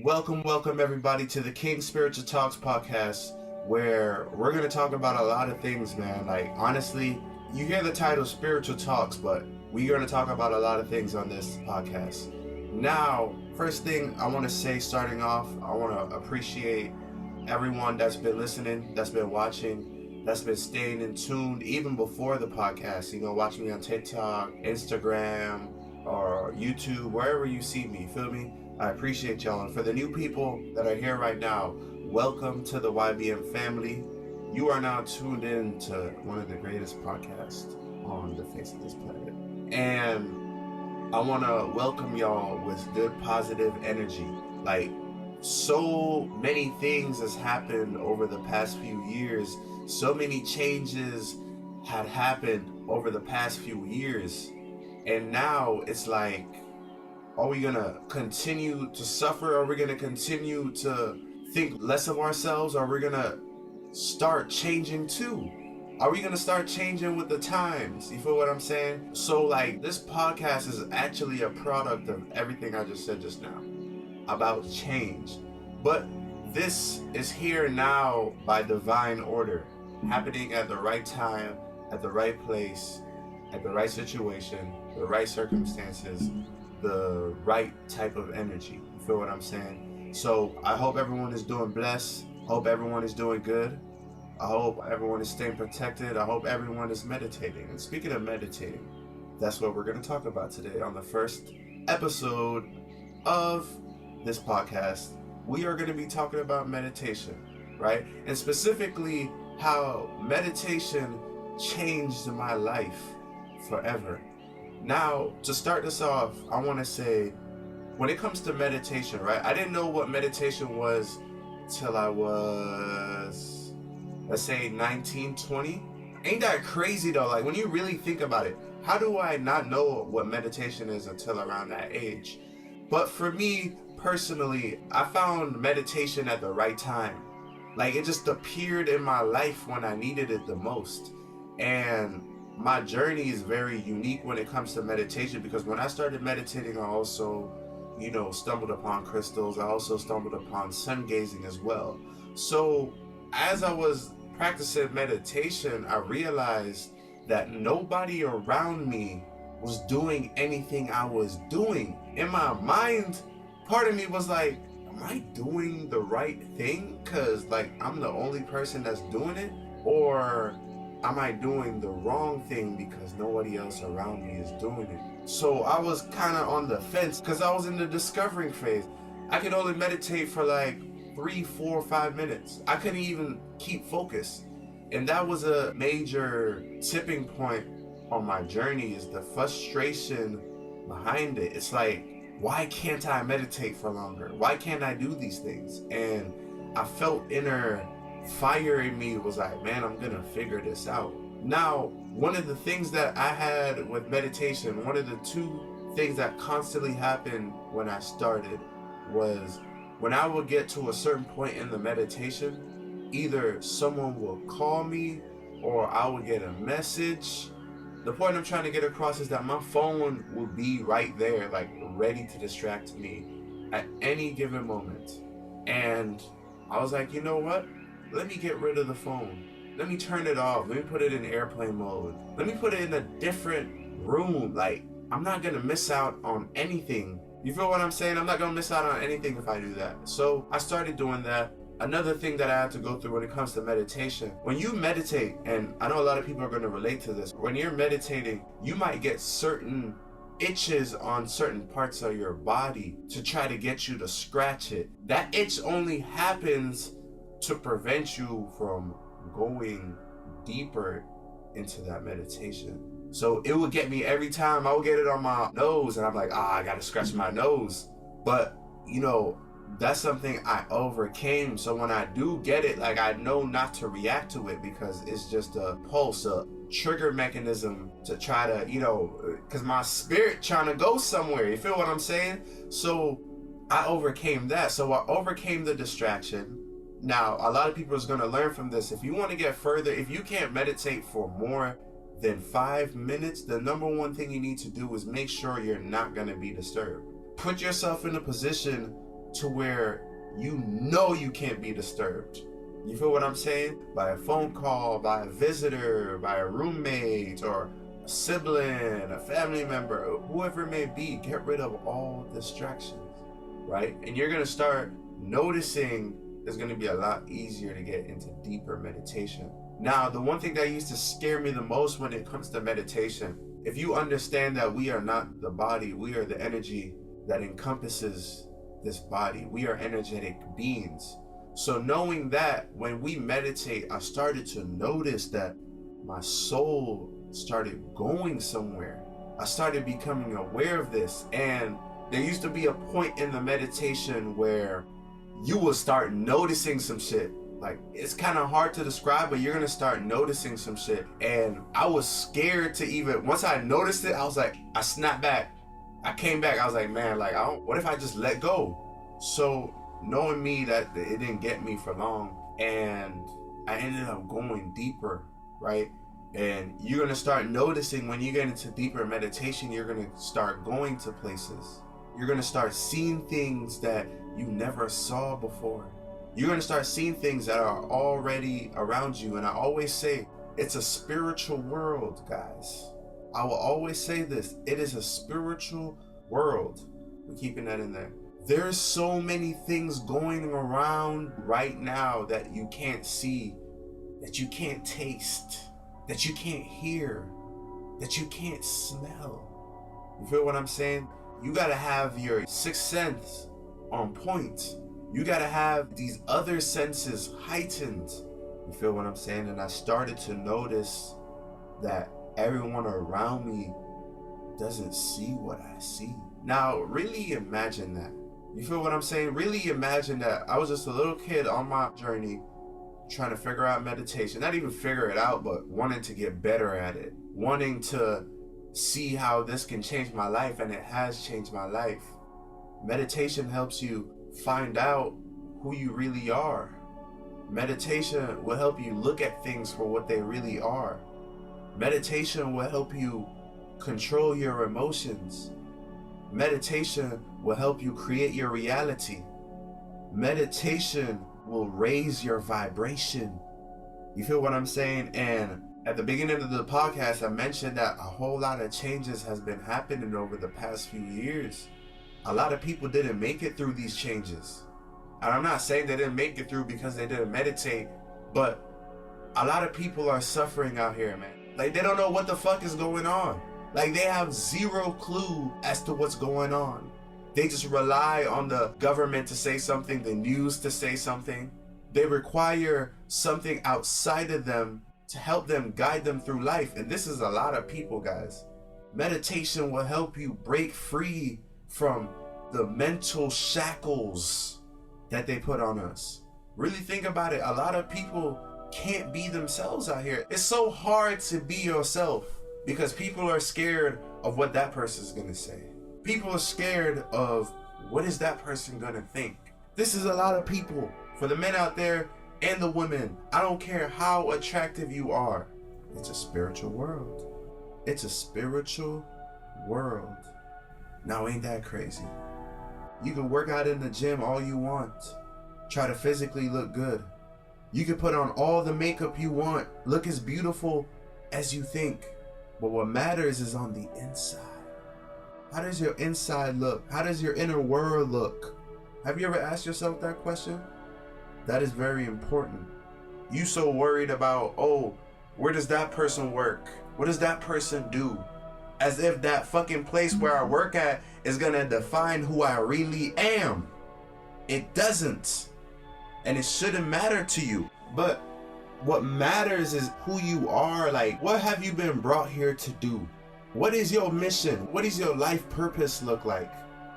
Welcome everybody to the King Spiritual Talks podcast, where we're going to talk about a lot of things, man. Like, honestly, you hear the title Spiritual Talks, but we're going to talk about a lot of things on this podcast. Now, first thing I want to say starting off, I want to appreciate everyone that's been listening, that's been watching, that's been staying in tune even before the podcast. You know, watching me on TikTok, Instagram, or YouTube, wherever you see me, feel me? I appreciate y'all. And for the new people that are here right now, welcome to the YBM family. You are now tuned in to one of the greatest podcasts on the face of this planet. And I want to welcome y'all with good, positive energy. Like, so many things has happened over the past few years. So many changes had happened over the past few years. And now it's like, are we going to continue to suffer? Are we going to continue to think less of ourselves? Are we going to start changing too? Are we going to start changing with the times? You feel what I'm saying? So like, this podcast is actually a product of everything I just said just now about change. But this is here now by divine order, happening at the right time, at the right place, at the right situation, the right circumstances, the right type of energy. You feel what I'm saying? So I hope everyone is doing blessed. Hope everyone is doing good. I hope everyone is staying protected. I hope everyone is meditating. And speaking of meditating, that's what we're going to talk about today on the first episode of this podcast. We are going to be talking about meditation, right? And specifically how meditation changed my life forever. Now, to start this off, I want to say, when it comes to meditation, right? I didn't know what meditation was till I was, let's say, 19, 20. Ain't that crazy though? Like, when you really think about it, how do I not know what meditation is until around that age? But for me, personally, I found meditation at the right time. Like, it just appeared in my life when I needed it the most. And my journey is very unique when it comes to meditation, because when I started meditating, I also, stumbled upon crystals. I also stumbled upon sun gazing as well. So as I was practicing meditation, I realized that nobody around me was doing anything I was doing. In my mind, part of me was like, am I doing the right thing? Because, like, I'm the only person that's doing it? Or am I doing the wrong thing because nobody else around me is doing it? So I was kind of on the fence because I was in the discovering phase. I could only meditate for like 3, 4, 5 minutes. I couldn't even keep focus. And that was a major tipping point on my journey, is the frustration behind it. It's like, why can't I meditate for longer? Why can't I do these things? And I felt inner fire in me was like, man, I'm gonna figure this out. Now, one of the things that I had with meditation, one of the two things that constantly happened when I started was, when I would get to a certain point in the meditation, either someone will call me or I would get a message. The point I'm trying to get across is that my phone will be right there, like ready to distract me at any given moment. And I was like, you know what? Let me get rid of the phone. Let me turn it off. Let me put it in airplane mode. Let me put it in a different room. Like, I'm not going to miss out on anything. You feel what I'm saying? I'm not going to miss out on anything if I do that. So I started doing that. Another thing that I had to go through when it comes to meditation, when you meditate, and I know a lot of people are going to relate to this, when you're meditating, you might get certain itches on certain parts of your body to try to get you to scratch it. That itch only happens to prevent you from going deeper into that meditation. So it would get me every time. I would get it on my nose and I'm like, I gotta scratch my nose. But that's something I overcame. So when I do get it, like, I know not to react to it, because it's just a pulse, a trigger mechanism to try to, because my spirit trying to go somewhere. You feel what I'm saying? So I overcame that. So I overcame the distraction. Now, a lot of people is going to learn from this. If you want to get further, if you can't meditate for more than 5 minutes, the number one thing you need to do is make sure you're not going to be disturbed. Put yourself in a position to where you know you can't be disturbed. You feel what I'm saying? By a phone call, by a visitor, by a roommate, or a sibling, a family member, whoever it may be. Get rid of all distractions, right? And you're gonna start noticing it's gonna be a lot easier to get into deeper meditation. Now, the one thing that used to scare me the most when it comes to meditation, if you understand that we are not the body, we are the energy that encompasses this body. We are energetic beings. So knowing that, when we meditate, I started to notice that my soul started going somewhere. I started becoming aware of this. And there used to be a point in the meditation where you will start noticing some shit. Like, it's kind of hard to describe, but you're gonna start noticing some shit. And I was scared to even, once I noticed it, I was like, I snapped back. I came back. I was like, man, like, what if I just let go? So knowing me, that it didn't get me for long, and I ended up going deeper, right? And you're gonna start noticing when you get into deeper meditation, you're gonna start going to places. You're gonna start seeing things that you never saw before. You're gonna start seeing things that are already around you. And I always say, it's a spiritual world, guys. I will always say this, it is a spiritual world. We're keeping that in there. There's so many things going around right now that you can't see, that you can't taste, that you can't hear, that you can't smell. You feel what I'm saying? You gotta have your sixth sense on point. You gotta have these other senses heightened. You feel what I'm saying? And I started to notice that everyone around me doesn't see what I see. Now, really imagine that. You feel what I'm saying? Really imagine that I was just a little kid on my journey trying to figure out meditation. Not even figure it out, but wanting to get better at it. Wanting to see how this can change my life, and it has changed my life. Meditation helps you find out who you really are. Meditation will help you look at things for what they really are. Meditation will help you control your emotions. Meditation will help you create your reality. Meditation will raise your vibration. You feel what I'm saying? And at the beginning of the podcast, I mentioned that a whole lot of changes has been happening over the past few years. A lot of people didn't make it through these changes. And I'm not saying they didn't make it through because they didn't meditate, but a lot of people are suffering out here, man. Like, they don't know what the fuck is going on. Like, they have zero clue as to what's going on. They just rely on the government to say something, the news to say something. They require something outside of them to help them, guide them through life. And this is a lot of people, guys. Meditation will help you break free from the mental shackles that they put on us. Really think about it. A lot of people can't be themselves out here. It's so hard to be yourself because people are scared of what that person's gonna say. People are scared of what is that person gonna think. This is a lot of people. For the men out there and the women, I don't care how attractive you are. It's a spiritual world. It's a spiritual world. Now, ain't that crazy? You can work out in the gym all you want. Try to physically look good. You can put on all the makeup you want. Look as beautiful as you think. But what matters is on the inside. How does your inside look? How does your inner world look? Have you ever asked yourself that question? That is very important. You so worried about, oh, where does that person work? What does that person do? As if that fucking place where I work at is gonna define who I really am. It doesn't. And it shouldn't matter to you. But what matters is who you are. Like, what have you been brought here to do? What is your mission? What does your life purpose look like?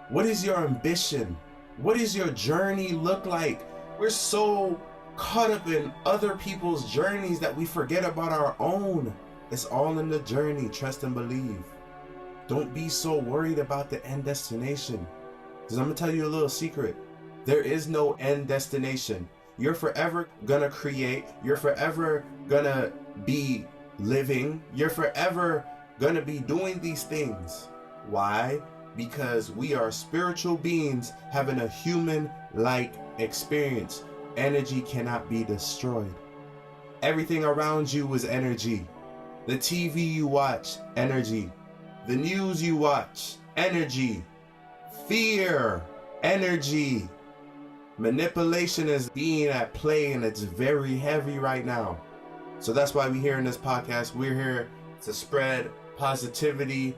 What is your ambition? What does your journey look like? We're so caught up in other people's journeys that we forget about our own. It's all in the journey, trust and believe. Don't be so worried about the end destination. Because I'm going to tell you a little secret. There is no end destination. You're forever gonna create. You're forever gonna be living. You're forever gonna be doing these things. Why? because we are spiritual beings having a human-like experience. Energy cannot be destroyed. Everything around you is energy. The TV you watch, energy. The news you watch, energy. Fear, energy. Manipulation is being at play, and it's very heavy right now. So that's why we're here in this podcast. We're here to spread positivity,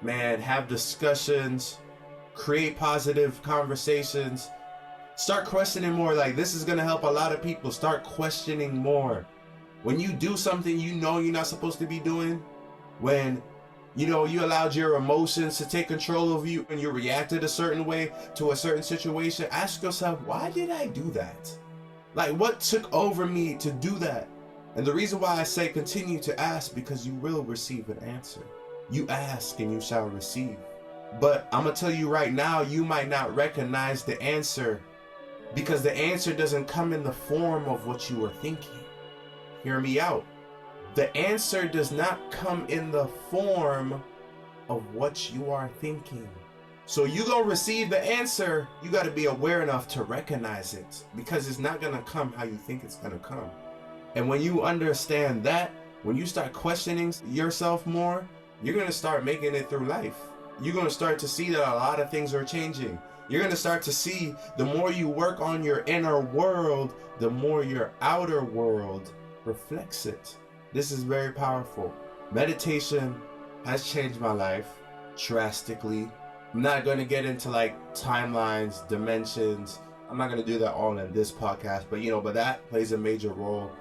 man, have discussions, create positive conversations, start questioning more. Like, this is going to help a lot of people start questioning more. When you do something you know you're not supposed to be doing, when you allowed your emotions to take control of you and you reacted a certain way to a certain situation, ask yourself, why did I do that? Like, what took over me to do that? And the reason why I say continue to ask, because you will receive an answer. You ask and you shall receive. But I'm going to tell you right now, you might not recognize the answer, because the answer doesn't come in the form of what you were thinking. Hear me out. The answer does not come in the form of what you are thinking. So you gonna receive the answer, you got to be aware enough to recognize it, because it's not going to come how you think it's going to come. And when you understand that, when you start questioning yourself more, you're going to start making it through life. You're going to start to see that a lot of things are changing. You're going to start to see the more you work on your inner world, the more your outer world reflects it. This is very powerful. Meditation has changed my life drastically. I'm not going to get into like timelines, dimensions. I'm not going to do that all in this podcast, but that plays a major role.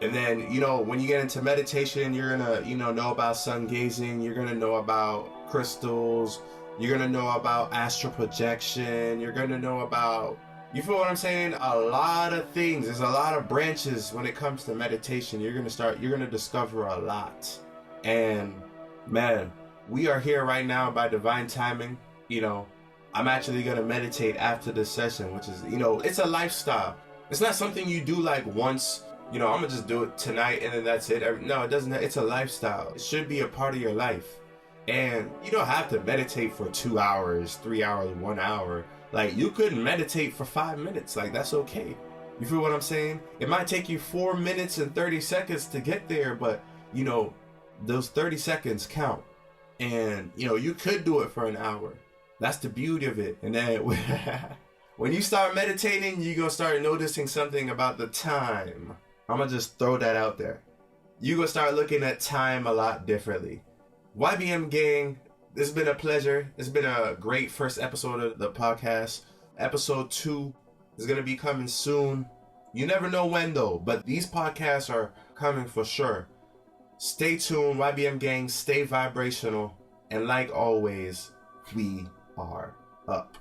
And then, when you get into meditation, you're going to, know about sun gazing. You're going to know about crystals. You're going to know about astral projection. You're going to know about, you feel what I'm saying? A lot of things. There's a lot of branches when it comes to meditation. You're going to discover a lot. And man, we are here right now by divine timing. I'm actually going to meditate after this session, which is, it's a lifestyle. It's not something you do like once. I'm gonna just do it tonight and then that's it. No, it doesn't. It's a lifestyle. It should be a part of your life. And you don't have to meditate for 2 hours, 3 hours, 1 hour. Like, you could meditate for 5 minutes. Like, that's okay. You feel what I'm saying? It might take you 4 minutes and 30 seconds to get there, but those 30 seconds count. And you could do it for an hour. That's the beauty of it. And then when you start meditating, you're gonna start noticing something about the time. I'm going to just throw that out there. You're going to start looking at time a lot differently. YBM Gang, it's been a pleasure. It's been a great first episode of the podcast. Episode 2 is going to be coming soon. You never know when though, but these podcasts are coming for sure. Stay tuned, YBM Gang, stay vibrational. And like always, we are up.